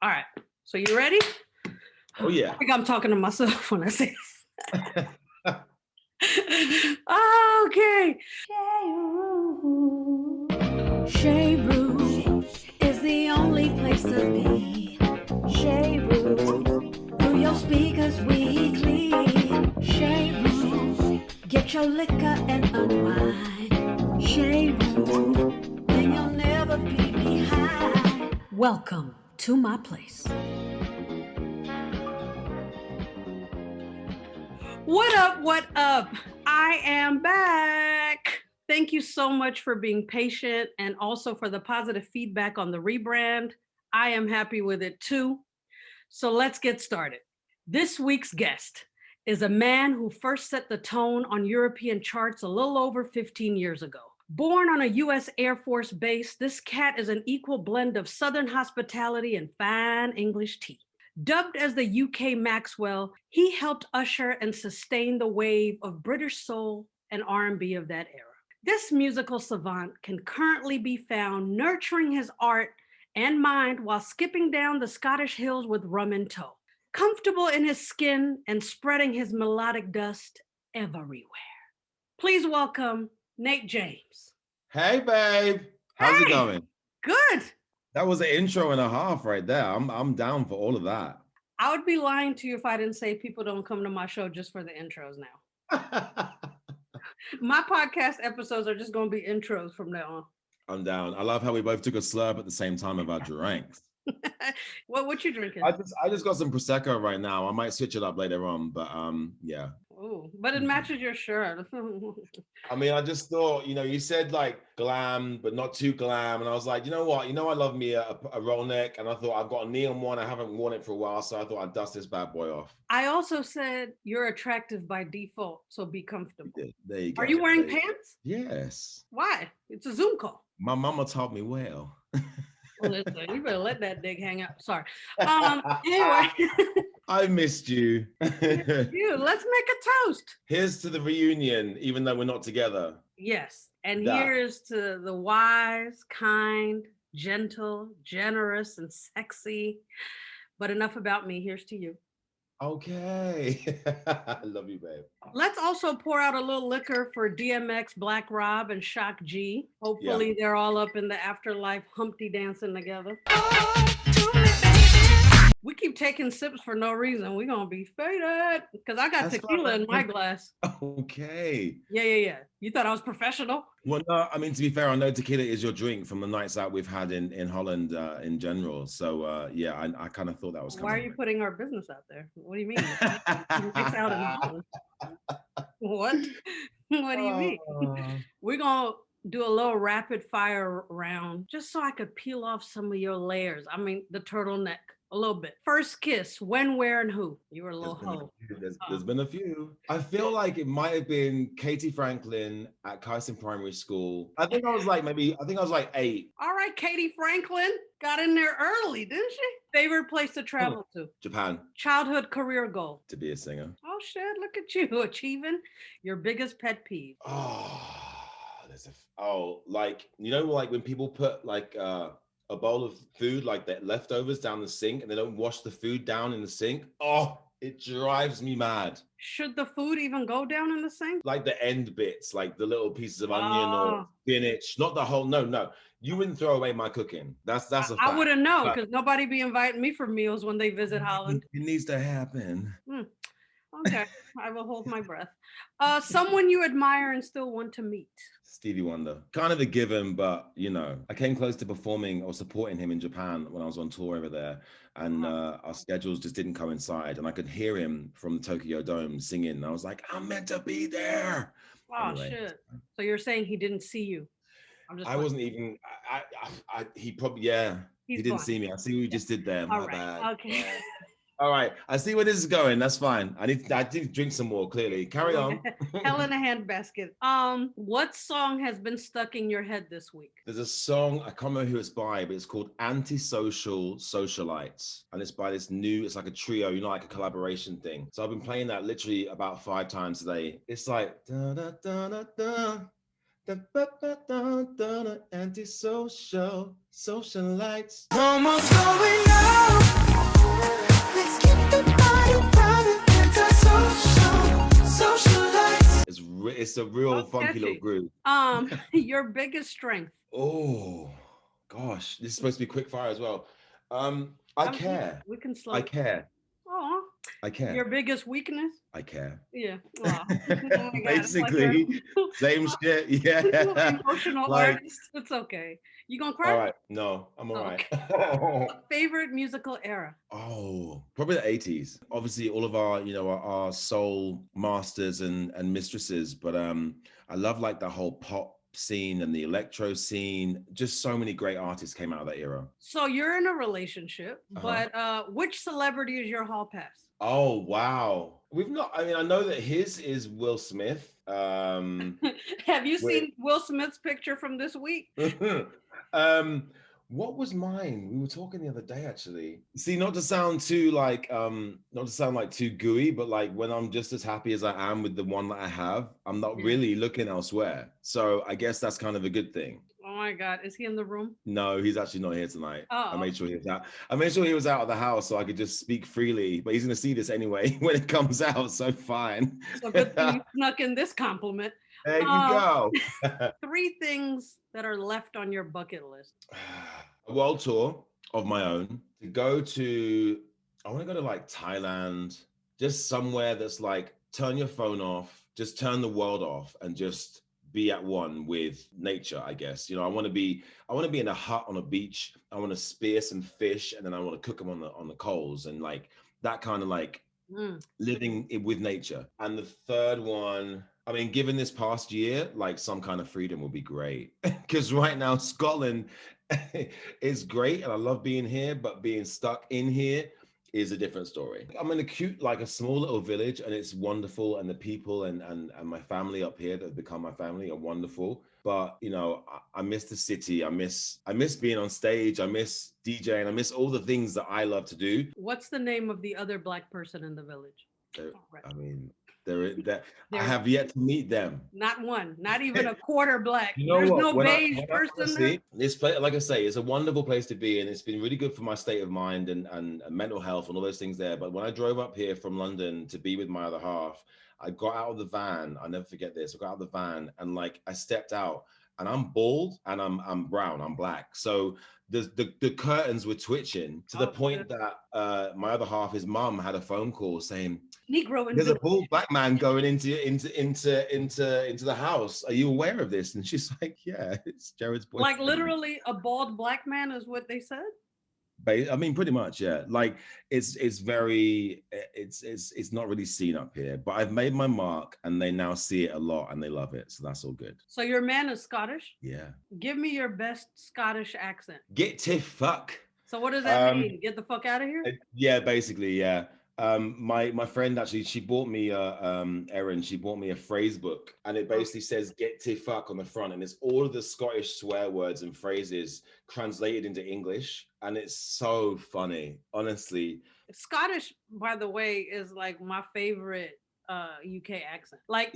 All right. So you ready? Oh, yeah. I think I'm talking to myself when I say okay. Chez Ru is the only place to be. Chez Ru, through your speakers weekly. Chez Ru, get your liquor and unwind. Chez Ru, then you'll never be behind. Welcome to my place. What up? What up? I am back. Thank you so much for being patient and also for the positive feedback on the rebrand. I am happy with it too. So let's get started. This week's guest is a man who first set the tone on European charts a little over 15 years ago. Born on a US Air Force base, this cat is an equal blend of Southern hospitality and fine English tea. Dubbed as the UK Maxwell, he helped usher and sustain the wave of British soul and R&B of that era. This musical savant can currently be found nurturing his art and mind while skipping down the Scottish hills with rum in tow, comfortable in his skin and spreading his melodic dust everywhere. Please welcome Nate James. Hey, babe. How's it going? Good. That was an intro and a half right there. I'm down for all of that. I would be lying to you if I didn't say people don't come to my show just for the intros now. My podcast episodes are just going to be intros from now on. I'm down. I love how we both took a slurp at the same time of our drinks. What you drinking? I just got some Prosecco right now. I might switch it up later on, but yeah. Oh, but it matches your shirt. I mean, I just thought, you said like glam, but not too glam. And I was like, you know what? I love me a roll neck. And I thought I've got a neon one. I haven't worn it for a while. So I thought I'd dust this bad boy off. I also said you're attractive by default. So be comfortable. There you go. Are you wearing pants? Yes. Why? It's a Zoom call. My mama taught me well. Well, listen, you better let that dick hang out. Sorry. Anyway. I missed you. Let's make a toast. Here's to the reunion, even though we're not together. Yes. And here's to the wise, kind, gentle, generous, and sexy. But enough about me. Here's to you. Okay. I love you, babe. Let's also pour out a little liquor for DMX, Black Rob, and Shock G. Hopefully they're all up in the afterlife Humpty dancing together. We keep taking sips for no reason. We're going to be faded because I got tequila in my glass. Okay. Yeah. You thought I was professional? Well, no, I mean, to be fair, I know tequila is your drink from the nights out we've had in Holland in general. So, I kind of thought that was coming. Why are you putting our business out there? What do you mean? Nights out in Holland. What? What do you mean? We're going to do a little rapid fire round just so I could peel off some of your layers. I mean, the turtleneck. A little bit. First kiss, when, where, and who? You were a little hoe. There's been a few. I feel like it might have been Katie Franklin at Kyson Primary School. I think I was like 8. All right, Katie Franklin got in there early, didn't she? Favorite place to travel to? Japan. Childhood career goal? To be a singer. Oh shit, look at you achieving your biggest pet peeve. Like when people put like a bowl of food like that leftovers down the sink and they don't wash the food down in the sink. Oh, it drives me mad. Should the food even go down in the sink? Like the end bits, like the little pieces of onion or spinach, not the whole. No. You wouldn't throw away my cooking. That's a fact. I wouldn't know because nobody be inviting me for meals when they visit Holland. It needs to happen. Okay, I will hold my breath. Someone you admire and still want to meet? Stevie Wonder. Kind of a given, but I came close to performing or supporting him in Japan when I was on tour over there, and our schedules just didn't coincide, and I could hear him from the Tokyo Dome singing, and I was like, I'm meant to be there. Oh, anyway. Shit. So you're saying he didn't see you? Wasn't even, he probably, he didn't see me. I see what you just did there. My bad. Okay. All right, I see where this is going. That's fine. I need to drink some more, clearly. Carry on. Hell in a handbasket. What song has been stuck in your head this week? There's a song, I can't remember who it's by, but it's called Antisocial Socialites. And it's by it's like a trio, like a collaboration thing. So I've been playing that literally about 5 times today. It's like, da da da da da. Antisocial socialites. No more going out. It's a real funky little catchy. group. Your biggest strength. Oh gosh, this is supposed to be quick fire as well. I care. We can slow I it. care. Oh, I your care. biggest weakness? I care. Yeah. Oh, oh my God. It's like Basically, same shit. Yeah. emotional Like, artist. It's okay. You gonna all cry? right. No, I'm all Oh, right. okay. Favorite musical era? Oh, probably the 80s. Obviously, all of our, our soul masters and mistresses, but I love like the whole pop scene and the electro scene. Just so many great artists came out of that era. So you're in a relationship, Uh-huh. but which celebrity is your hall pass? Oh, wow. We've not, I mean, I know that his is Will Smith. Have you Wait. seen Will Smith's picture from this week? What was mine? We were talking the other day, actually. See, not to sound too like, not to sound like too gooey, but like when I'm just as happy as I am with the one that I have, I'm not really looking elsewhere. So I guess that's kind of a good thing. Oh my God, is he in the room? No, he's actually not here tonight. Oh. I made sure he was out. I made sure he was out of the house so I could just speak freely. But he's going to see this anyway when it comes out. So fine. So good thing you snuck in this compliment. There you go. 3 things that are left on your bucket list. A world tour of my own. To go to, I want to go to like Thailand, just somewhere that's like turn your phone off, just turn the world off, and just be at one with nature, I guess. I want to be in a hut on a beach. I want to spear some fish, and then I want to cook them on the coals, and like that kind of like living with nature. And the third one, I mean, given this past year, like some kind of freedom would be great. Because right now, Scotland is great, and I love being here, but being stuck in here is a different story. I'm in a small little village, and it's wonderful, and the people and my family up here that have become my family are wonderful. But I miss the city. I miss being on stage. I miss DJing. I miss all the things that I love to do. What's the name of the other Black person in the village? I mean, I have yet to meet them. Not one, not even a quarter Black. There's no beige person there. This place, like I say, it's a wonderful place to be, and it's been really good for my state of mind and mental health and all those things there. But when I drove up here from London to be with my other half, I got out of the van. I'll never forget this. I got out of the van, and like I stepped out, and I'm bald and I'm brown, I'm Black. So the curtains were twitching to the point that my other half, his mum, had a phone call saying, Negro, there's a bald Black man going into the house. Are you aware of this? And she's like, yeah, it's Jared's boyfriend. Like literally a bald Black man is what they said? I mean, pretty much, yeah. Like it's not really seen up here, but I've made my mark, and they now see it a lot, and they love it. So that's all good. So your man is Scottish? Yeah. Give me your best Scottish accent. Get to fuck. So what does that mean? Get the fuck out of here? Yeah, basically, yeah. My friend actually, she bought me Erin, she bought me a phrase book, and it basically says "get to fuck" on the front, and it's all of the Scottish swear words and phrases translated into English, and it's so funny, honestly. Scottish, by the way, is like my favorite UK accent. Like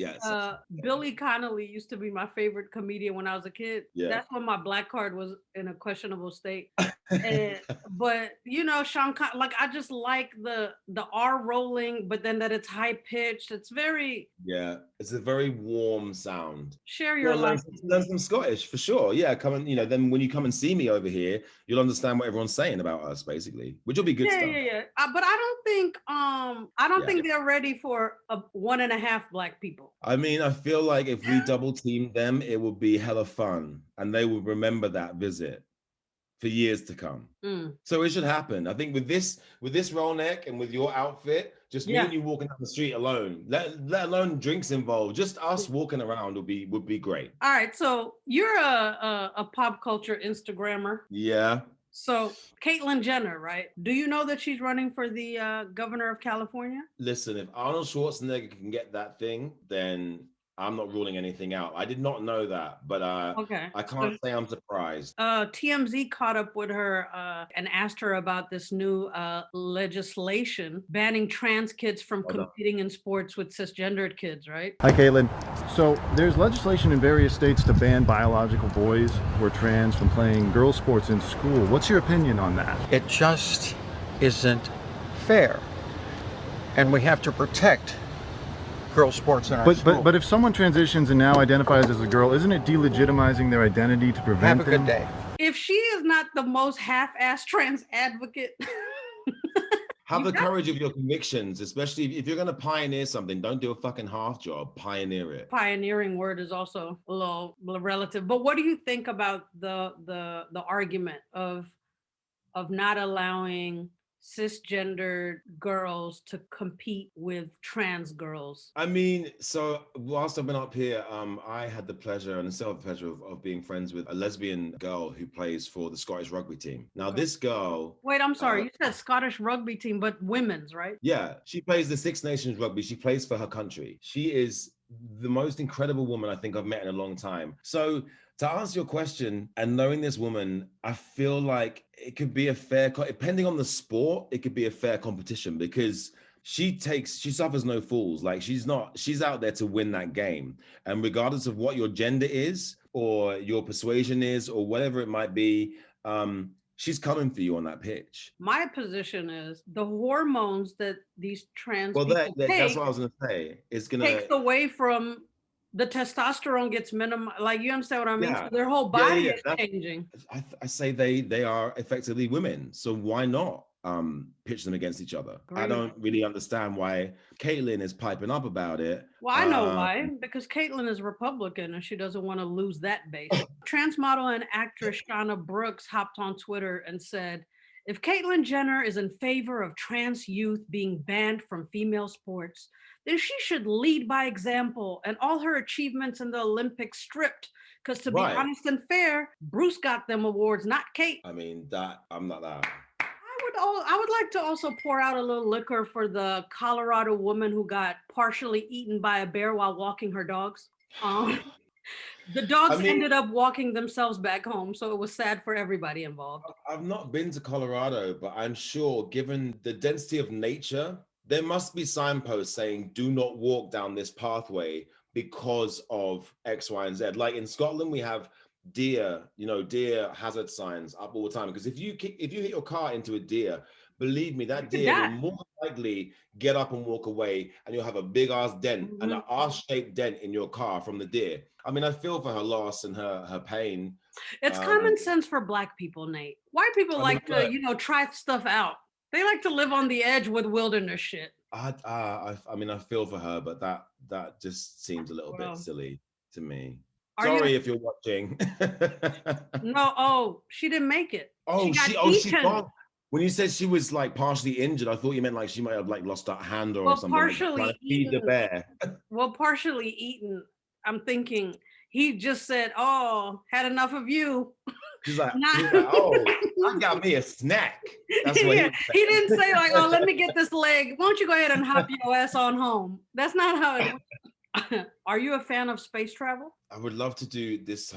Billy Connolly used to be my favorite comedian when I was a kid. Yeah. That's when my Black card was in a questionable state. But Sean like I just like the R rolling, but then that it's high pitched. It's very it's a very warm sound. Share your life. Learn some Scottish for sure. Yeah, come and then when you come and see me over here, you'll understand what everyone's saying about us, basically, which will be good stuff. Yeah. But I don't think they're ready for 1.5 Black people. I mean, I feel like if we double team them, it will be hella fun, and they will remember that visit for years to come. So it should happen. I think with this roll neck and with your outfit, just me and you walking down the street alone, let alone drinks involved, just us walking around would be great. All right, so you're a pop culture Instagrammer. Yeah. So Caitlyn Jenner, right? Do you know that she's running for the governor of California? Listen, if Arnold Schwarzenegger can get that thing, then I'm not ruling anything out. I did not know that, but I can't say I'm surprised. TMZ caught up with her and asked her about this new legislation banning trans kids from competing in sports with cisgendered kids, right? Hi, Caitlin. So there's legislation in various states to ban biological boys who are trans from playing girls' sports in school. What's your opinion on that? It just isn't fair. And we have to protect girls' sports in our school. But if someone transitions and now identifies as a girl, isn't it delegitimizing their identity to prevent Have a good day. If she is not the most half-assed trans advocate, have the courage of your convictions, especially if you're going to pioneer something. Don't do a fucking half job. Pioneer it. Pioneering word is also a little relative. But what do you think about the argument of not allowing cisgendered girls to compete with trans girls? I mean, so whilst I've been up here, I had the pleasure and still have the pleasure of being friends with a lesbian girl who plays for the Scottish rugby team. Now, this girl... Wait, I'm sorry. You said Scottish rugby team, but women's, right? Yeah, she plays the Six Nations rugby. She plays for her country. She is the most incredible woman I think I've met in a long time. So to answer your question, and knowing this woman, I feel like it could be a fair, depending on the sport, it could be a fair competition because she suffers no fools. Like she's out there to win that game. And regardless of what your gender is or your persuasion is or whatever it might be, she's coming for you on that pitch. My position is the hormones that these trans people take, that's what I was going to say. It's going to takes away from the testosterone gets minimized. Like, you understand what I mean? Yeah. So their whole body is changing. I say they are effectively women. So why not pitch them against each other? Great. I don't really understand why Caitlyn is piping up about it. Well, I know why, because Caitlyn is Republican and she doesn't want to lose that base. Trans model and actress Shauna Brooks hopped on Twitter and said, if Caitlyn Jenner is in favor of trans youth being banned from female sports, then she should lead by example and all her achievements in the Olympics stripped. Because to be honest and fair, Bruce got them awards, not Kate. I mean, I'm not that. I would like to also pour out a little liquor for the Colorado woman who got partially eaten by a bear while walking her dogs. The dogs ended up walking themselves back home, so it was sad for everybody involved. I've not been to Colorado, but I'm sure given the density of nature, there must be signposts saying, do not walk down this pathway because of X, Y, and Z. Like in Scotland, we have deer hazard signs up all the time. Because if you hit your car into a deer, believe me, that deer will more likely get up and walk away, and you'll have a big ass dent and an ass-shaped dent in your car from the deer. I mean, I feel for her loss and her pain. It's common sense for Black people, Nate. White people like to, try stuff out. They like to live on the edge with wilderness shit. I mean, I feel for her, but that just seems a little bit silly to me. Sorry if you're watching. No, she didn't make it. She's gone. When you said she was like partially injured, I thought you meant like she might have like lost a hand or something. Partially eaten. The bear. Well, partially eaten. I'm thinking he just said, "Oh, had enough of you." She's like, "Oh, I got me a snack." That's what he didn't say like, "Oh, let me get this leg. Why don't you go ahead and hop your ass on home?" That's not how it works. Are you a fan of space travel? I would love to do this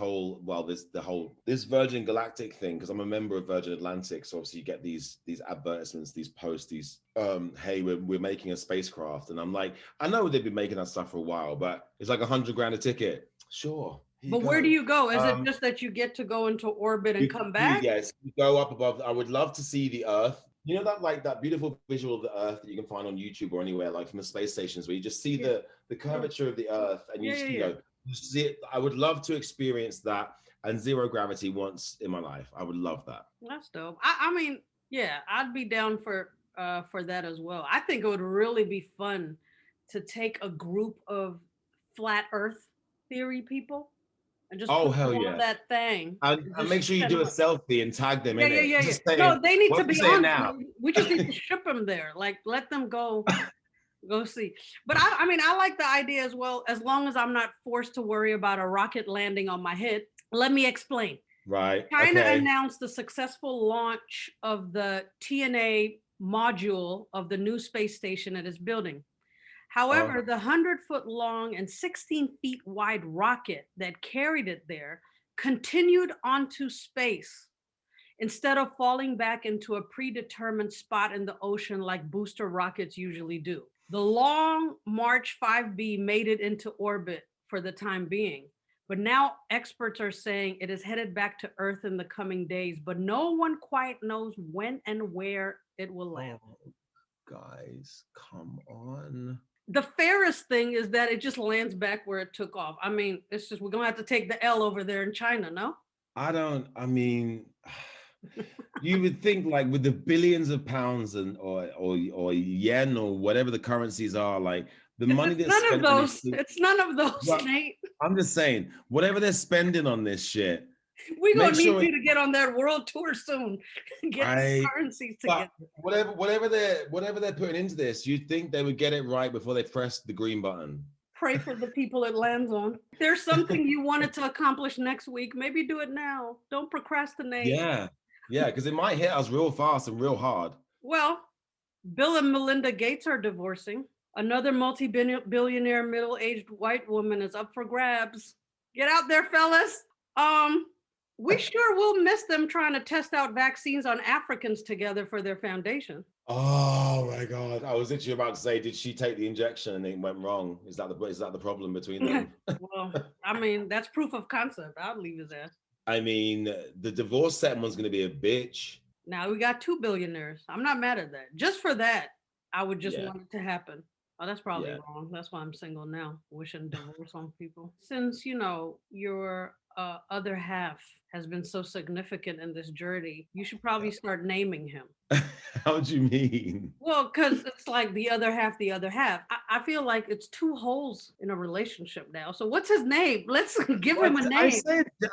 Virgin Galactic thing because I'm a member of Virgin Atlantic. So obviously you get these advertisements, these posts, hey, we're making a spacecraft, and I'm like, I know they've been making that stuff for a while, but it's like $100,000 a ticket. Sure. But where do you go? Is it just that you get to go into orbit and come back? Yes, you go up above. I would love to see the Earth. You know that beautiful visual of the Earth that you can find on YouTube or anywhere, like from the space stations, where you just see the curvature of the Earth, and you see it. I would love to experience that, and zero gravity once in my life. I would love that. That's dope. I mean, yeah, I'd be down for that as well. I think it would really be fun to take a group of flat Earth theory people and just hell yeah, that thing. And make sure you do a selfie and tag them in it. Yeah. No, they need to be on now. We just need to ship them there. Like, let them go see. But I mean, I like the idea as well, as long as I'm not forced to worry about a rocket landing on my head. Let me explain. Right. China announced the successful launch of the TNA module of the new space station it is building. However, the 100-foot long and 16 feet wide rocket that carried it there continued onto space instead of falling back into a predetermined spot in the ocean like booster rockets usually do. The Long March 5B made it into orbit for the time being, but now experts are saying it is headed back to Earth in the coming days, but no one quite knows when and where it will land. Guys, come on. the fairest thing is that it just lands back where it took off. I mean, it's just we're gonna have to take the L over there in China, no? I mean, you would think like with the billions of pounds and or yen or whatever the currencies are, like the money It's that's none of spent on this. those. It's none of those, Well, Nate. I'm just saying, whatever they're spending on this shit, We're make gonna need sure you to get on that world tour soon. Get the I currencies but together. whatever they're putting into this, you'd think they would get it right before they press the green button. Pray for the people it lands on. If there's something you wanted to accomplish next week, maybe do it now. Don't procrastinate. Yeah, yeah, because it might hit us real fast and real hard. Well, Bill and Melinda Gates are divorcing. Another multi-billionaire middle-aged white woman is up for grabs. Get out there, fellas. We sure will miss them trying to test out vaccines on Africans together for their foundation. Oh my God. I was literally about to say, did she take the injection and it went wrong? Is that the problem between them? Well, I mean, that's proof of concept. I'll leave his ass. I mean, the divorce settlement's gonna be a bitch. Now we got 2 billionaires. I'm not mad at that. Just for that, I would just Yeah. want it to happen. Oh, that's probably Yeah. wrong. That's why I'm single now, wishing divorce on people. Since, your other half has been so significant in this journey, you should probably start naming him. How do you mean? Well, because it's like the other half, the other half. I feel like it's two holes in a relationship now. So what's his name? Let's give him a name.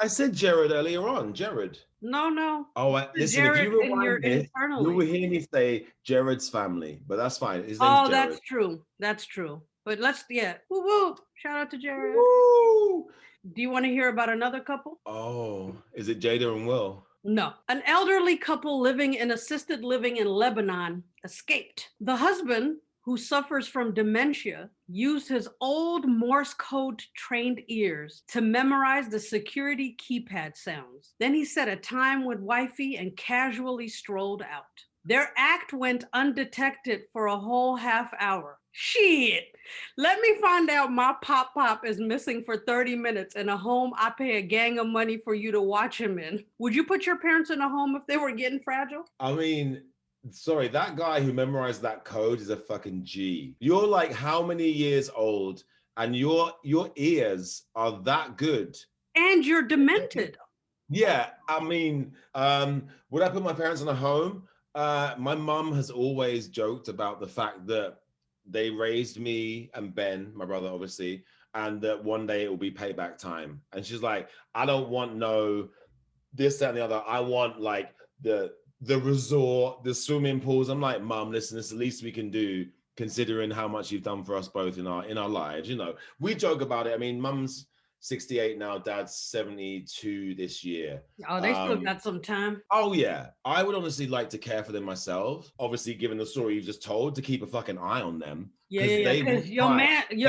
I said Jared earlier on. Jared. No. Oh, listen, if Jared you in your rewind this, you internally. will hear me say Jared's family, but that's fine. His name's Oh, Jared. that's true. That's true. But woo woo. Shout out to Jared. Woo! Do you want to hear about another couple? Oh, is it Jada and Will? No. An elderly couple living in assisted living in Lebanon escaped. The husband, who suffers from dementia, used his old Morse code trained ears to memorize the security keypad sounds. Then he set a time with wifey and casually strolled out. Their act went undetected for a whole half hour. Shit. Let me find out my pop is missing for 30 minutes in a home I pay a gang of money for you to watch him in. Would you put your parents in a home if they were getting fragile? I mean, sorry, that guy who memorized that code is a fucking G. You're like how many years old and your ears are that good? And you're demented. Yeah, I mean, would I put my parents in a home? My mum has always joked about the fact that they raised me and Ben, my brother, obviously, and that one day it will be payback time. And she's like, I don't want no this, that, and the other. I want like the resort, the swimming pools. I'm like, Mum, listen, it's the least we can do considering how much you've done for us both in our lives. We joke about it. I mean, Mum's 68 now, Dad's 72 this year. Oh, they still got some time. Oh yeah, I would honestly like to care for them myself. Obviously, given the story you just told, to keep a fucking eye on them. Yeah. Because your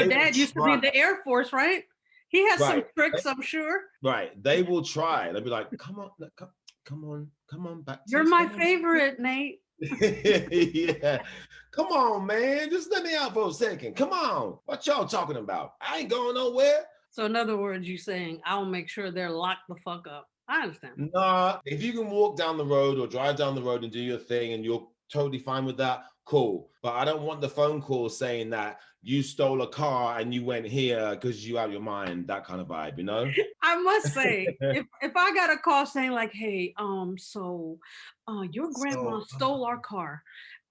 dad used to be in the Air Force, right? He has some tricks, I'm sure. Right, they will try. They'll be like, "Come on, back." You're my favorite, Nate. Yeah, come on, man. Just let me out for a second. Come on, what y'all talking about? I ain't going nowhere. So in other words, you saying I'll make sure they're locked the fuck up. I understand. Nah, if you can walk down the road or drive down the road and do your thing and you're totally fine with that, cool. But I don't want the phone call saying that you stole a car and you went here because you out of your mind, that kind of vibe, I must say, if I got a call saying like, hey, your grandma stole our car,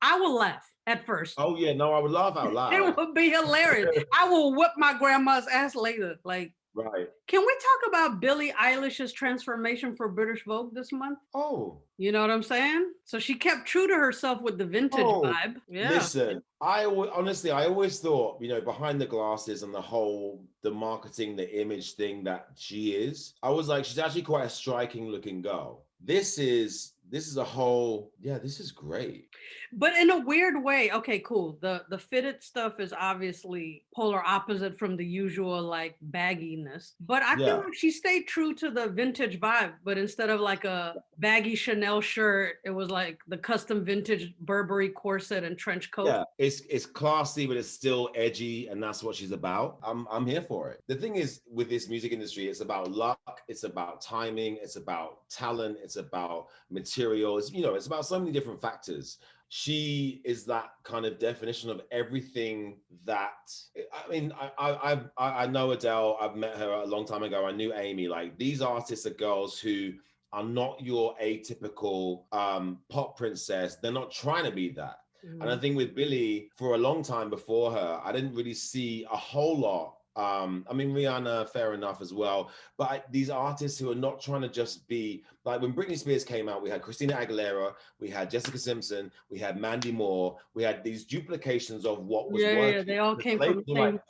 I will laugh at first. Oh yeah, no, I would laugh out loud. It would be hilarious. I will whip my grandma's ass later. Like, right. Can we talk about Billie Eilish's transformation for British Vogue this month? Oh. You know what I'm saying? So she kept true to herself with the vintage vibe. Yeah. Listen, I always thought, behind the glasses and the marketing, the image thing that she is, I was like, she's actually quite a striking looking girl. This is a whole, this is great. But in a weird way, okay, cool. The fitted stuff is obviously polar opposite from the usual like bagginess. But I feel like she stayed true to the vintage vibe, but instead of like a baggy Chanel shirt, it was like the custom vintage Burberry corset and trench coat. Yeah, it's classy, but it's still edgy, and that's what she's about. I'm here for it. The thing is, with this music industry, it's about luck, it's about timing, it's about talent, it's about materials. It's about so many different factors. she is that kind of definition of everything that, I mean, I know Adele. I've met her a long time ago. I knew Amy. Like, these artists are girls who are not your atypical pop princess. They're not trying to be that. And I think with Billie, for a long time before her, I didn't really see a whole lot. I mean, Rihanna, fair enough as well. But these artists who are not trying to just be, like when Britney Spears came out, we had Christina Aguilera, we had Jessica Simpson, we had Mandy Moore, we had these duplications of what was working. Yeah, they all came from the same. Like,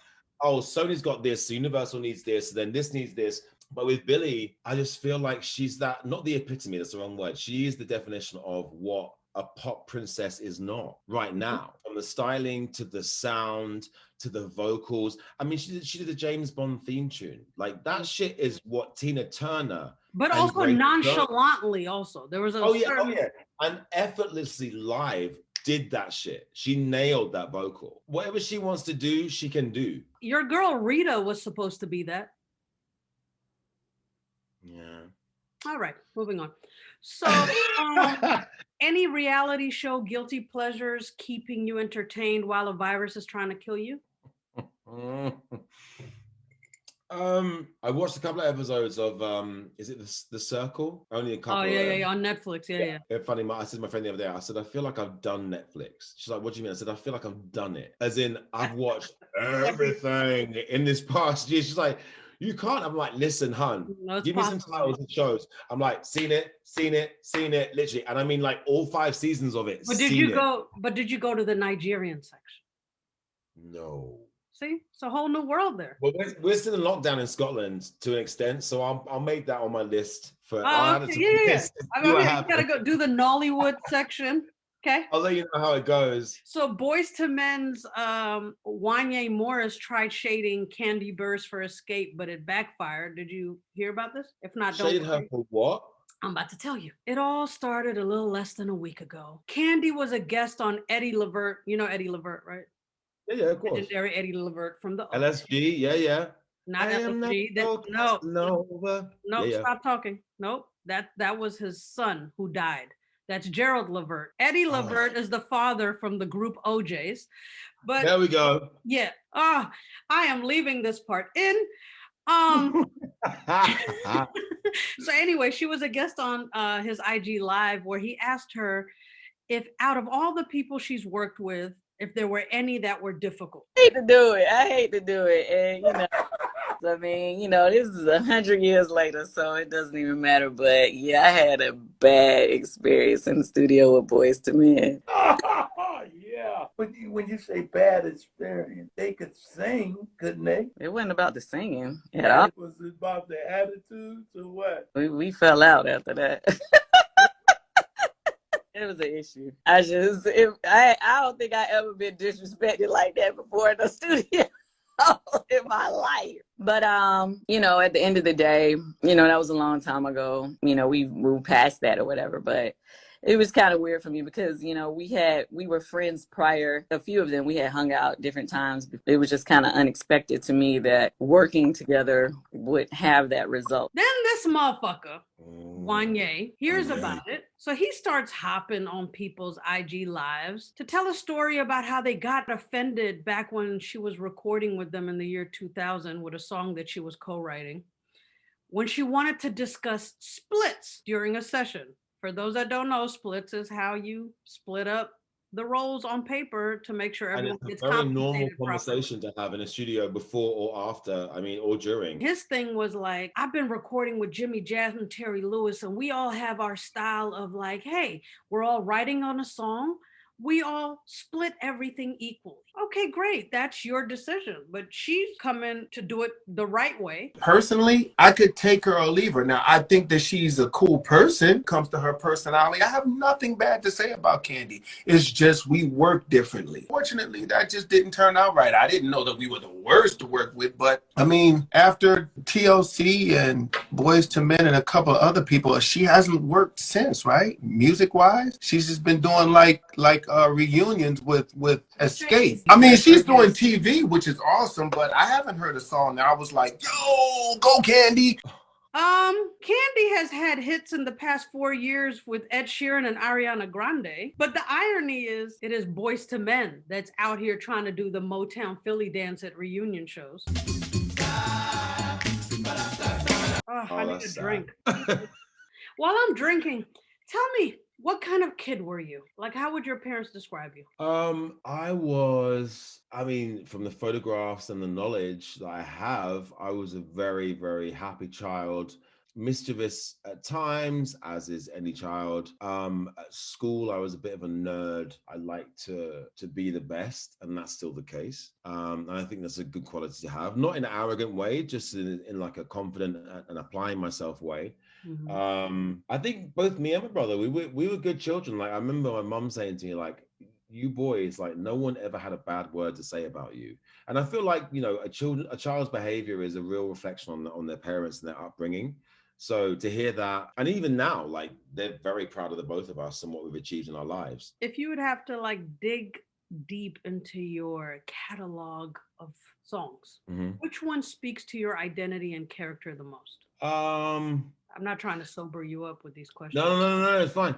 oh, Sony's got this, so Universal needs this, then this needs this. But with Billie, I just feel like she's that, not the epitome, that's the wrong word. She is the definition of what a pop princess is not right now. From the styling to the sound to the vocals. I mean, she did a James Bond theme tune. Like, that shit is what Tina Turner. But also nonchalantly also. There was a and effortlessly live did that shit. She nailed that vocal. Whatever she wants to do, she can do. Your girl Rita was supposed to be that. Yeah. All right, moving on. So, any reality show guilty pleasures keeping you entertained while a virus is trying to kill you? I watched a couple of episodes of is it the Circle? Only a couple. Oh yeah, on Netflix. Yeah. It's funny. I said to my friend the other day, I said, I feel like I've done Netflix. She's like, what do you mean? I said, I feel like I've done it. As in, I've watched everything in this past year. She's like, you can't. I'm like, listen, hun, give me some titles and shows. I'm like, seen it, literally. And I mean, like, all 5 seasons of it. But did you go to the Nigerian section? No. See, it's a whole new world there. Well, we're still in lockdown in Scotland to an extent, so I'll make that on my list for. I mean, you gotta go do the Nollywood section. Okay. I'll let you know how it goes. So Boyz II Men's Wanye Morris tried shading Candy Burst for Escape, but it backfired. Did you hear about this? If not, don't shaded her for what? I'm about to tell you. It all started a little less than a week ago. Candy was a guest on Eddie Levert. You know Eddie Levert, right? Yeah, of course. Legendary Eddie Levert from the LSG. Yeah. Not LSG. No, stop talking. Nope. That was his son who died. That's Gerald Levert. Eddie Levert is the father from the group OJ's. But there we go. Yeah. I am leaving this part in. So anyway, she was a guest on his IG Live where he asked her if out of all the people she's worked with, if there were any that were difficult. I hate to do it. And, I mean, this is 100 years later, so it doesn't even matter. But yeah, I had a bad experience in the studio with Boyz II Men. Yeah. When you say bad experience, they could sing, couldn't they? It wasn't about the singing. It was about the attitudes or what? We fell out after that. It was an issue. I don't think I ever been disrespected like that before in the studio in my life. But at the end of the day, that was a long time ago. We moved past that or whatever. But it was kind of weird for me because, we were friends prior. A few of them, we had hung out different times. It was just kind of unexpected to me that working together would have that result. Then this motherfucker, Wanye, hears about it. So he starts hopping on people's IG lives to tell a story about how they got offended back when she was recording with them in the year 2000 with a song that she was co-writing, when she wanted to discuss splits during a session. For those that don't know, splits is how you split up the roles on paper to make sure everyone gets compensated. It's a very normal conversation to have in a studio before or after, or during. His thing was like, I've been recording with Jimmy Jazz and Terry Lewis, and we all have our style of like, hey, we're all writing on a song. We all split everything equally. Okay, great. That's your decision. But she's coming to do it the right way. Personally, I could take her or leave her. Now, I think that she's a cool person. Comes to her personality, I have nothing bad to say about Candy. It's just we work differently. Fortunately, that just didn't turn out right. I didn't know that we were the worst to work with. But, I mean, after TLC and Boyz II Men and a couple of other people, she hasn't worked since, right? Music-wise, she's just been doing like reunions with Escape. I mean, she's doing TV, which is awesome, but I haven't heard a song that I was like, yo, go Candy. Candy has had hits in the past 4 years with Ed Sheeran and Ariana Grande, but the irony is it is Boys to Men that's out here trying to do the Motown Philly dance at reunion shows. Oh, I Oh, need a that's drink. sad. While I'm drinking, tell me, what kind of kid were you? Like, how would your parents describe you? I mean, from the photographs and the knowledge that I have, I was a very, very happy child. Mischievous at times, as is any child. At school, I was a bit of a nerd. I like to be the best, and that's still the case. And I think that's a good quality to have, not in an arrogant way, just in like a confident and applying myself way. I think both me and my brother, we were good children. Like I remember my mum saying to me, like, you boys, like no one ever had a bad word to say about you. And I feel like, a child's behavior is a real reflection on their parents and their upbringing. So to hear that, and even now, like they're very proud of the both of us and what we've achieved in our lives. If you would have to like dig deep into your catalog of songs, which one speaks to your identity and character the most? Um, I'm not trying to sober you up with these questions. no, it's fine.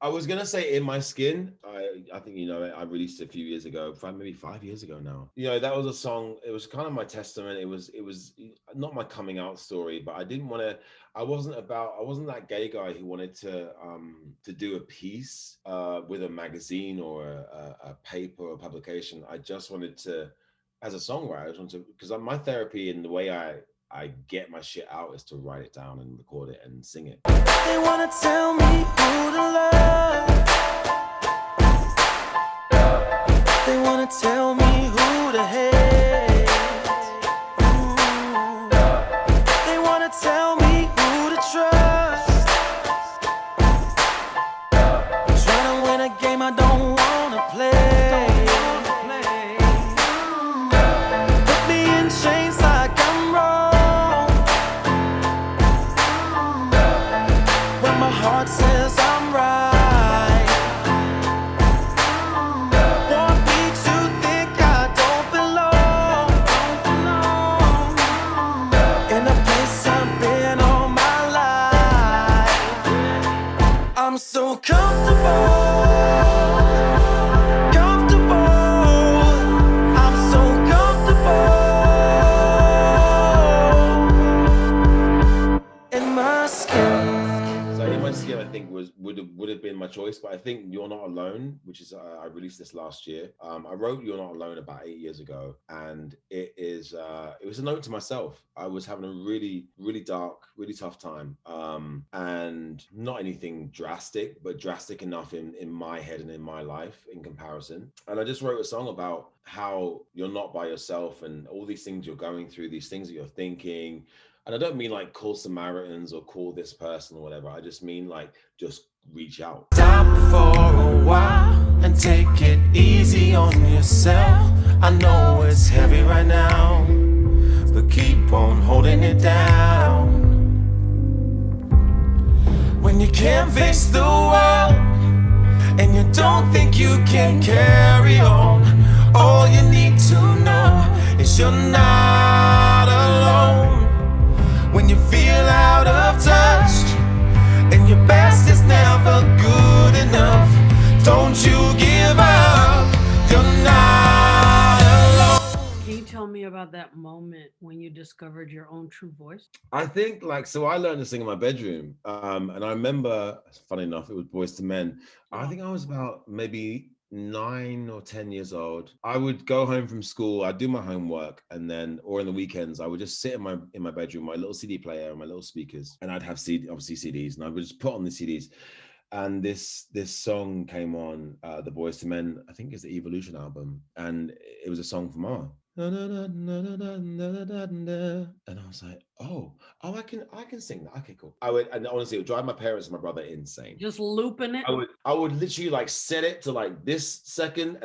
I was gonna say "In My Skin." I think I released it a few years ago, maybe 5 years ago now. That was a song. It was kind of my testament. It was not my coming out story, but I didn't want to. I wasn't that gay guy who wanted to do a piece with a magazine or a paper or a publication. I just wanted to, as a songwriter, I just wanted to, because my therapy and the way I get my shit out is to write it down and record it and sing it. They wanna tell me who to love. They wanna tell me who to hate. Ooh. They wanna tell me who to trust. Trying to win a game I don't wanna play. Put me in chains like I'm wrong. When my heart says I'm right. Want me to think I don't belong in a place I've been all my life. I'm so comfortable. I'm so comfortable in my skin. So "In My Skin," I think would have been my choice, but I think "You're Not Alone," which is I released this last year. I wrote "You're Not Alone" about 8 years ago, and it was a note to myself. I was having a really, really dark, really tough time, and not anything drastic, but drastic enough in my head and in my life in comparison. And I just wrote a song about how you're not by yourself and all these things you're going through, these things that you're thinking. And I don't mean like call Samaritans or call this person or whatever. I just mean like just reach out. Stop for a while and take it easy on yourself. I know it's heavy right now, but keep on holding it down. When you can't face the world and you don't think you can carry on, all you need to know is you're not alone. When you feel out of touch and your best is never good enough, don't you give up, you're not alone. Can you tell me about that moment when you discovered your own true voice? I think so I learned to sing in my bedroom. And I remember, funny enough, it was Boys to Men. I think I was about maybe 9 or 10 years old. I would go home from school, I'd do my homework, and then, or in the weekends, I would just sit in my bedroom, my little CD player and my little speakers, and I'd have obviously CDs, and I would just put on the CDs. And this song came on, the Boys to Men, I think it's the Evolution album, and it was a song from Mama. And I was like, oh, I can sing that. Okay, cool. And honestly, it would drive my parents and my brother insane. Just looping it? I would literally like set it to like this second,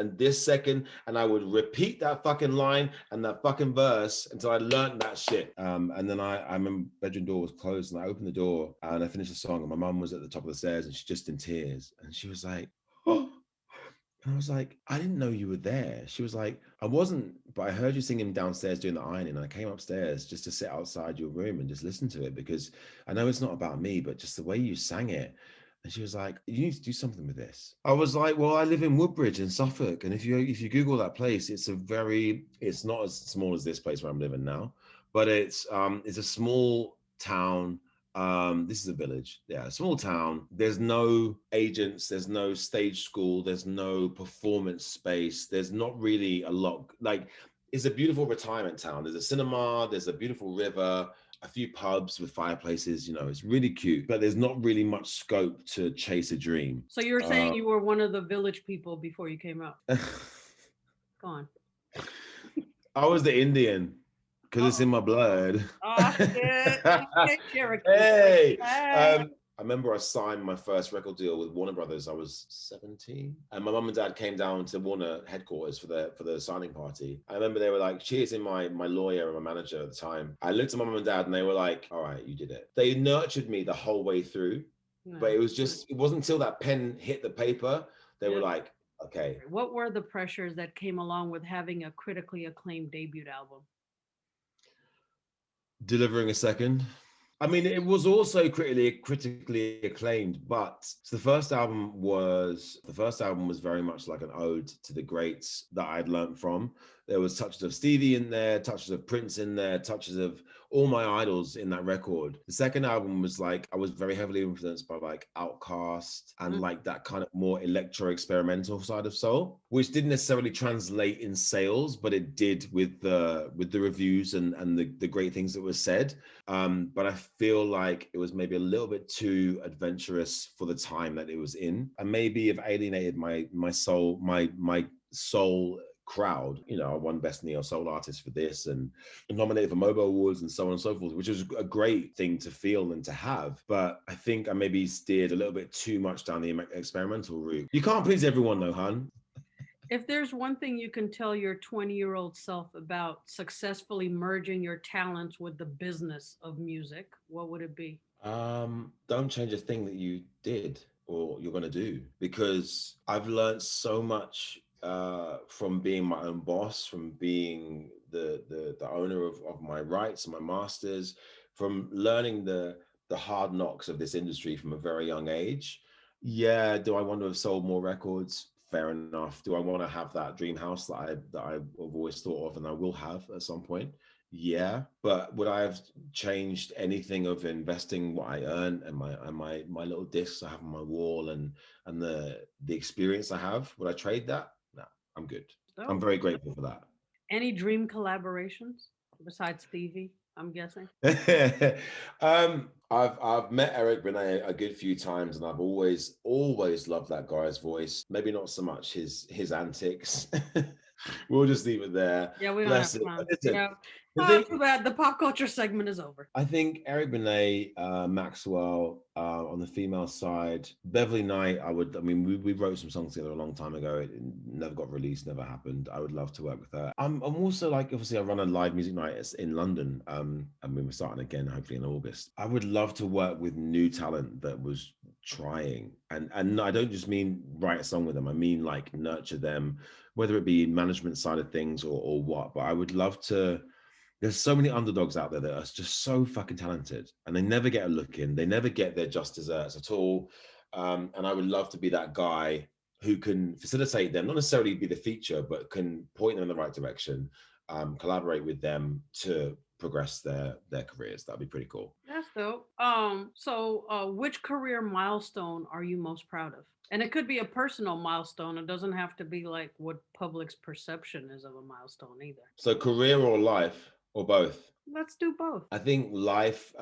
and I would repeat that fucking line and that fucking verse until I learned that shit. And then I remember bedroom door was closed, and I opened the door and I finished the song, and my mum was at the top of the stairs, and she's just in tears, and she was like, oh. And I was like, I didn't know you were there. She was like, I wasn't, but I heard you singing downstairs doing the ironing. And I came upstairs just to sit outside your room and just listen to it, because I know it's not about me, but just the way you sang it. And she was like, you need to do something with this. I was like, well, I live in Woodbridge in Suffolk. And if you Google that place, it's not as small as this place where I'm living now, but it's a small town. This is a village, yeah, a small town. There's no agents, there's no stage school, there's no performance space, there's not really a lot. Like, it's a beautiful retirement town. There's a cinema, there's a beautiful river, a few pubs with fireplaces, it's really cute, but there's not really much scope to chase a dream. So you were saying you were one of the village people before you came out. Go on. I was the Indian. Because it's in my blood. Oh, shit. Hey, I remember I signed my first record deal with Warner Brothers. I was 17, and my mum and dad came down to Warner headquarters for the signing party. I remember they were like cheersing my lawyer and my manager at the time. I looked at my mum and dad, and they were like, "All right, you did it." They nurtured me the whole way through, but it wasn't until that pen hit the paper they were like, "Okay." What were the pressures that came along with having a critically acclaimed debut album? Delivering a second. I mean, it was also critically acclaimed, but the first album was very much like an ode to the greats that I'd learned from. There was touches of Stevie in there, touches of Prince in there, touches of all my idols in that record. The second album was like, I was very heavily influenced by like Outkast and like that kind of more electro experimental side of soul, which didn't necessarily translate in sales, but it did with the reviews and the great things that were said. But I feel like it was maybe a little bit too adventurous for the time that it was in, and maybe have alienated my soul crowd. I won Best Neo Soul Artist for this and nominated for MOBO Awards and so on and so forth, which is a great thing to feel and to have. But I think I maybe steered a little bit too much down the experimental route. You can't please everyone though, hun. If there's one thing you can tell your 20-year-old self about successfully merging your talents with the business of music, what would it be? Don't change a thing that you did or you're going to do, because I've learned so much from being my own boss, from being the owner of my rights and my masters, from learning the hard knocks of this industry from a very young age. Yeah, do I want to have sold more records? Fair enough. Do I want to have that dream house that I've always thought of and I will have at some point? Yeah, but would I have changed anything of investing what I earn and my little discs I have on my wall and the experience I have? Would I trade that? No, I'm good. Oh. I'm very grateful for that. Any dream collaborations besides Stevie, I'm guessing? I've met Eric Benet a good few times, and I've always loved that guy's voice. Maybe not so much his antics. We'll just leave it there. Yeah, we don't have time. Too bad. The pop culture segment is over. I think Eric Benet, Maxwell on the female side, Beverly Knight. We wrote some songs together a long time ago. It never got released, never happened. I would love to work with her. I'm also like, obviously, I run a live music night in London. We're starting again, hopefully in August. I would love to work with new talent that was trying, and I don't just mean write a song with them. I mean like nurture them, whether it be management side of things or what. But I would love to. There's so many underdogs out there that are just so fucking talented, and they never get a look in. They never get their just desserts at all. And I would love to be that guy who can facilitate them, not necessarily be the feature, but can point them in the right direction, collaborate with them to progress their careers. That'd be pretty cool. That's dope. So which career milestone are you most proud of? And it could be a personal milestone. It doesn't have to be like what public's perception is of a milestone either. So career or life? Or both? Let's do both. I think life,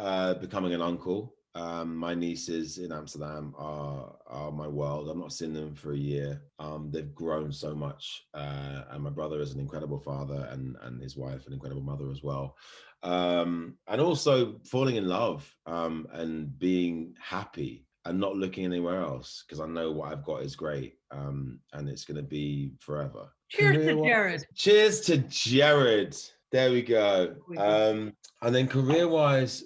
becoming an uncle. My nieces in Amsterdam are my world. I've not seen them for a year. They've grown so much. And my brother is an incredible father and his wife an incredible mother as well. And also falling in love and being happy and not looking anywhere else, because I know what I've got is great and it's going to be forever. Cheers to Jared. Cheers to Jared. There we go. And then career-wise,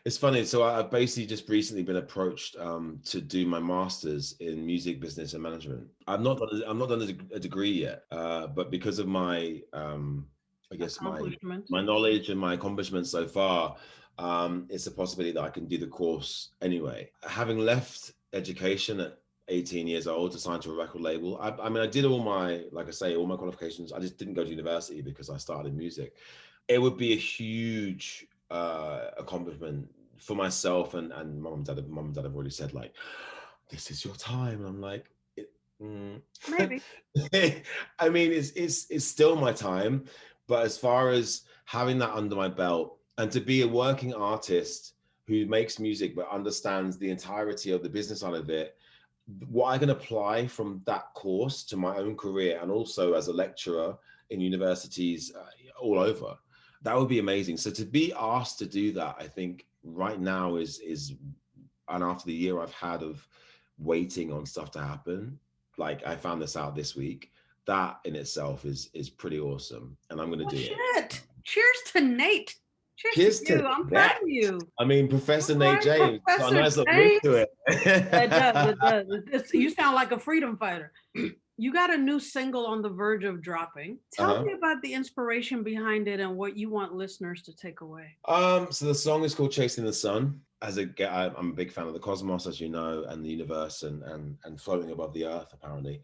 It's funny. So I've basically just recently been approached to do my master's in music business and management. I'm not done a degree yet, but because of my I guess my knowledge and my accomplishments so far, it's a possibility that I can do the course anyway. Having left education at 18 years old to sign to a record label, I mean, I did all my, like I say, all my qualifications. I just didn't go to university because I started in music. It would be a huge accomplishment for myself, and mom and dad have already said, like, this is your time, and I'm like, maybe. I mean, it's still my time, but as far as having that under my belt and to be a working artist who makes music but understands the entirety of the business side of it, what I can apply from that course to my own career and also as a lecturer in universities all over, that would be amazing. So to be asked to do that, I think right now is and after the year I've had of waiting on stuff to happen, like I found this out this week, that in itself is pretty awesome, and I'm going to do it. Cheers to Nate. Cheers to you. I'm proud of you. I mean, Professor Nate James. Got a nice little ring to it. It does. You sound like a freedom fighter. You got a new single on the verge of dropping. Tell me about the inspiration behind it and what you want listeners to take away. So the song is called Chasing the Sun. I'm a big fan of the cosmos, as you know, and the universe and floating above the earth, apparently.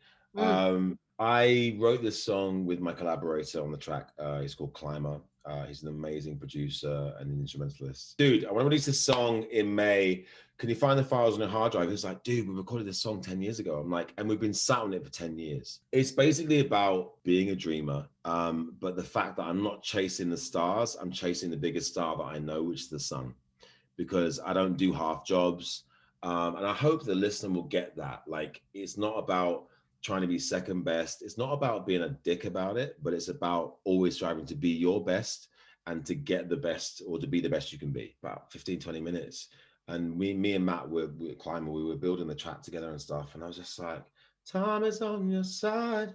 I wrote this song with my collaborator on the track. He's called Climber. He's an amazing producer and an instrumentalist. Dude, I want to release this song in May. Can you find the files on a hard drive? He's like, dude, we recorded this song 10 years ago. I'm like, and we've been sat on it for 10 years. It's basically about being a dreamer, but the fact that I'm not chasing the stars, I'm chasing the biggest star that I know, which is the sun, because I don't do half jobs. And I hope the listener will get that. Like, it's not about trying to be second best. It's not about being a dick about it, but it's about always striving to be your best and to get the best, or to be the best you can be. About 15, 20 minutes. And me and Matt were Climber, we were building the track together and stuff. And I was just like, time is on your side,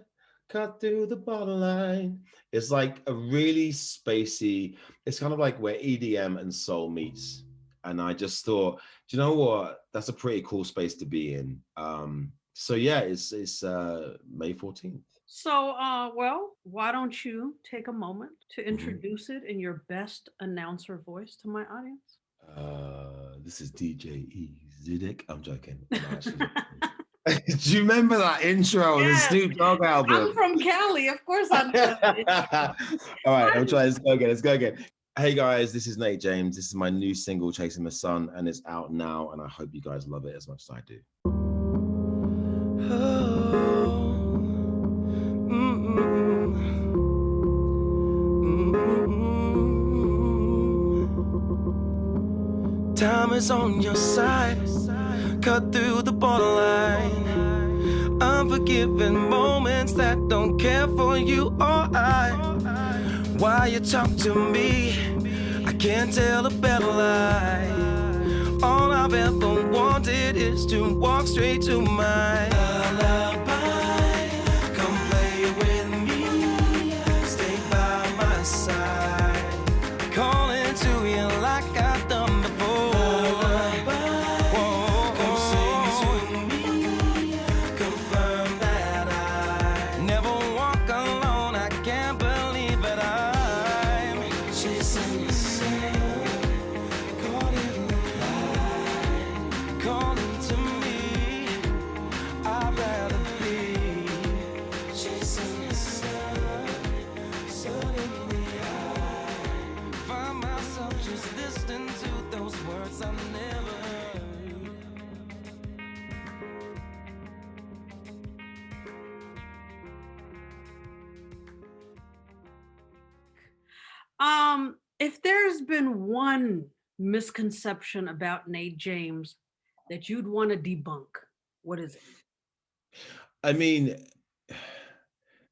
cut through the borderline. It's like a really spacey, it's kind of like where EDM and soul meets. And I just thought, do you know what? That's a pretty cool space to be in. So yeah, it's May 14th. So, well, why don't you take a moment to introduce it in your best announcer voice to my audience? This is DJ E. Zidek. I'm joking. Do you remember that intro on the Snoop Dogg album? I'm from Cali, of course I know. All right, I'm trying. Let's go again. Hey guys, this is Nate James. This is my new single, Chasing the Sun, and it's out now, and I hope you guys love it as much as I do. Time is on your side, cut through the borderline. Unforgiving moments that don't care for you or I. Why you talk to me, I can't tell a better lie. All I've ever wanted is to walk straight to my lullaby. Come play with me, stay by my side. Calling to you like I've done before. Whoa, come sing to me, confirm that I never walk alone. I can't believe it. I'm chasing the sun, caught in the light, calling to me. I'd rather be chasing the sun, sun in the eye. Find myself just listening to those words I never heard. If there's been one misconception about Nate James that you'd want to debunk, what is it? I mean,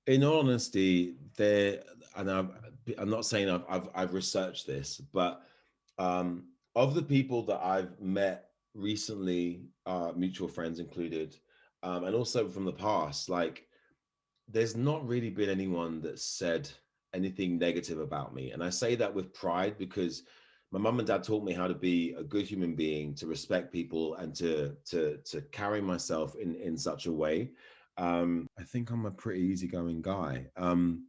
in all honesty, and I'm not saying I've researched this, but of the people that I've met recently, mutual friends included, and also from the past, like, there's not really been anyone that said anything negative about me. And I say that with pride because my mum and dad taught me how to be a good human being, to respect people, and to carry myself in such a way. I think I'm a pretty easygoing guy. And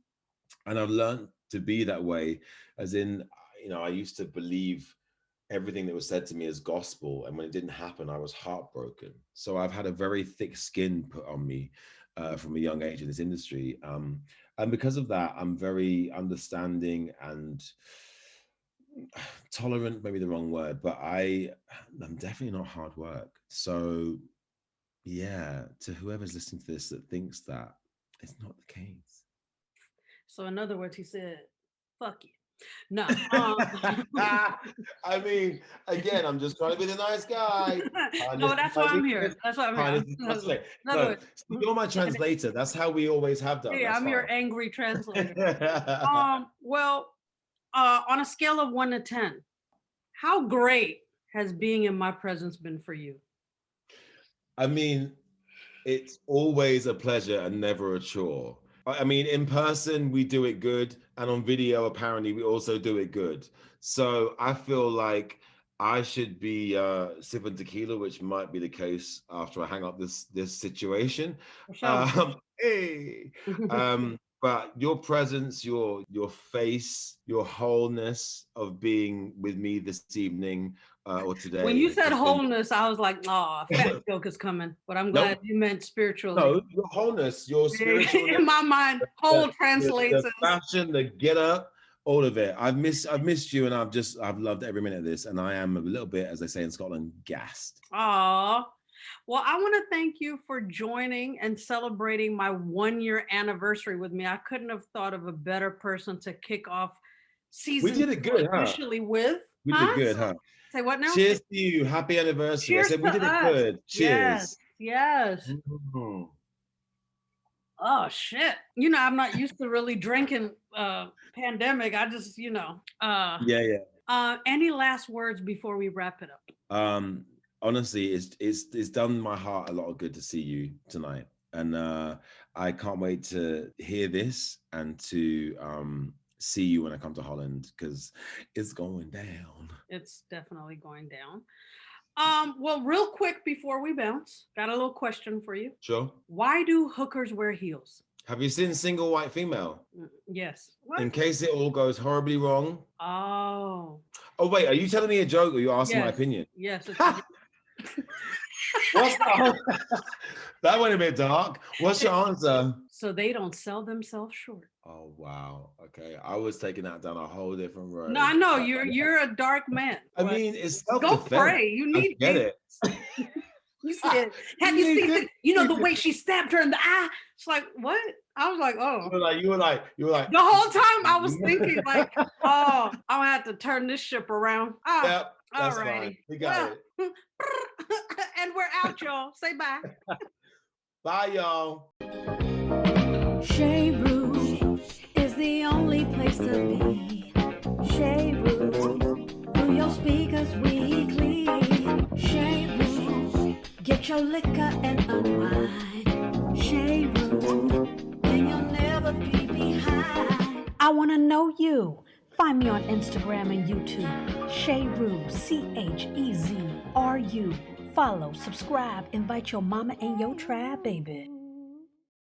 I've learned to be that way, as in, I used to believe everything that was said to me as gospel, and when it didn't happen, I was heartbroken. So I've had a very thick skin put on me from a young age in this industry, and because of that, I'm very understanding and tolerant, maybe the wrong word, but I'm definitely not hard work. So yeah, to whoever's listening to this that thinks that, it's not the case. So in other words, he said, fuck you. No. I mean, again, I'm just trying to be the nice guy. No, that's why I'm here. That's why I'm here. No, so you're my translator. That's how we always have done. Yeah, I'm your angry translator. Well, on a scale of 1 to 10, how great has being in my presence been for you? I mean, it's always a pleasure and never a chore. I mean, in person, we do it good. And on video, apparently, we also do it good. So I feel like I should be sipping tequila, which might be the case after I hang up this situation. Hey. But your presence, your face, your wholeness of being with me this evening or today. When you said wholeness, I was like, oh, fat joke is coming. But I'm glad you meant spiritually. No, your wholeness, your spiritual. In my mind, whole translates. The fashion, the get up, all of it. I've missed you, and I've loved every minute of this. And I am a little bit, as they say in Scotland, gassed. Aw. Well, I want to thank you for joining and celebrating my 1-year anniversary with me. I couldn't have thought of a better person to kick off season. We did it good, officially with. We did good, huh? Say what now? Cheers to you. Happy anniversary. Cheers I said we did it good. Cheers. Yes. Mm-hmm. Oh shit. I'm not used to really drinking pandemic. I just, any last words before we wrap it up? Honestly, it's done my heart a lot of good to see you tonight. And I can't wait to hear this and to see you when I come to Holland, because it's going down. It's definitely going down. Well, real quick before we bounce, got a little question for you. Sure. Why do hookers wear heels? Have you seen Single White Female? Yes. What? In case it all goes horribly wrong. Oh. Oh, wait, are you telling me a joke or you're asking my opinion? Yes. What's that? That went a bit dark. What's your answer? So they don't sell themselves short. Oh wow. Okay, I was taking that down a whole different road. No, I know you're a dark man. I mean, it's self-defense. Go pray. You need. Get it. You said, have you seen it? The way she stabbed her in the eye? It's like, what? I was like, oh. You were like. The whole time I was thinking like, oh, I'm gonna have to turn this ship around. Oh, yep, that's all righty. fine. We got it. And we're out, y'all. Say bye. Bye, y'all. Chez Ru is the only place to be. Chez Ru, through your speakers weekly. Chez Ru, get your liquor and unwind. Chez Ru, and you'll never be behind. I want to know you. Find me on Instagram and YouTube. Chez Ru, CHEZRU. Follow, subscribe, invite your mama and your tribe, baby.